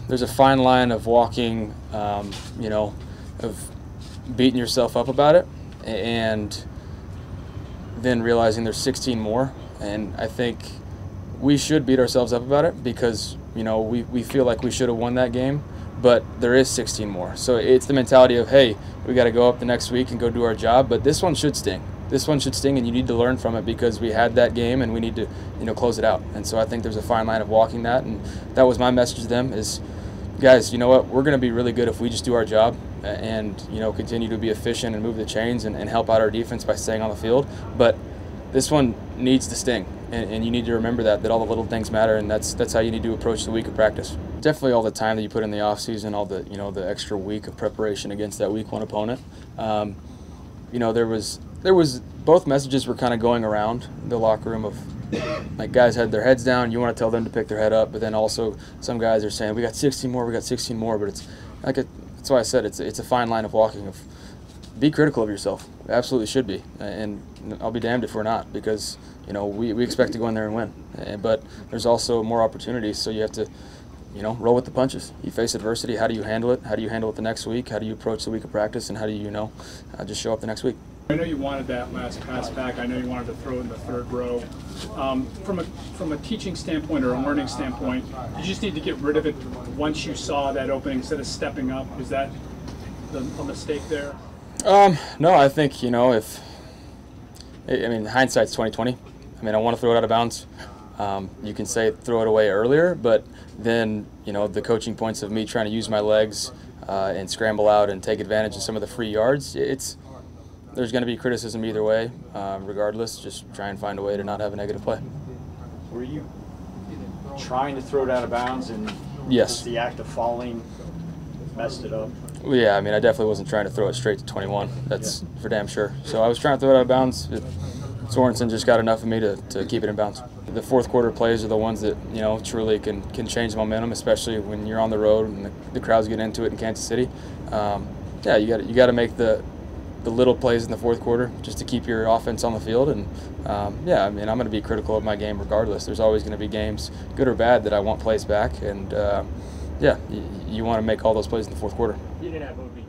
there's a fine line of walking, you know, of beating yourself up about it and then realizing there's 16 more. And I think we should beat ourselves up about it because, you know, we feel like we should have won that game, but there is 16 more. So it's the mentality of, hey, we got to go up the next week and go do our job, but this one should sting. This one should sting, and you need to learn from it because we had that game and we need to, you know, close it out. And so I think there's a fine line of walking that, and that was my message to them is, guys, you know what, we're going to be really good if we just do our job and, you know, continue to be efficient and move the chains and help out our defense by staying on the field. But this one needs to sting, and you need to remember that all the little things matter, and that's how you need to approach the week of practice. Definitely all the time that you put in the off season, all the, you know, the extra week of preparation against that week one opponent. You know, there was both messages were kind of going around the locker room of, like, guys had their heads down, you want to tell them to pick their head up, but then also some guys are saying we got 16 more, but it's like that's why I said it's a fine line of walking. Of be critical of yourself, absolutely should be, and I'll be damned if we're not, because, you know, we expect to go in there and win, but there's also more opportunities, so you have to, you know, roll with the punches. You face adversity, how do you handle it? How do you handle it the next week? How do you approach the week of practice, and how do you, just show up the next week? I know you wanted that last pass back. I know you wanted to throw in the third row. From a teaching standpoint or a learning standpoint, you just need to get rid of it once you saw that opening instead of stepping up. Was that a mistake there? No, I think, you know, hindsight's 20/20. I mean, I want to throw it out of bounds. You can say throw it away earlier, but then, you know, the coaching points of me trying to use my legs and scramble out and take advantage of some of the free yards, there's going to be criticism either way, regardless. Just try and find a way to not have a negative play. Were you trying to throw it out of bounds and yes, just the act of falling messed it up? Well, yeah, I mean, I definitely wasn't trying to throw it straight to 21. That's for damn sure. So I was trying to throw it out of bounds. Sorensen just got enough of me to keep it in bounds. The fourth quarter plays are the ones that, you know, truly can change the momentum, especially when you're on the road and the crowds get into it in Kansas City. Yeah, you got to make the little plays in the fourth quarter just to keep your offense on the field. And yeah, I mean, I'm going to be critical of my game regardless. There's always going to be games, good or bad, that I want plays back. And yeah, you want to make all those plays in the fourth quarter. You didn't have OB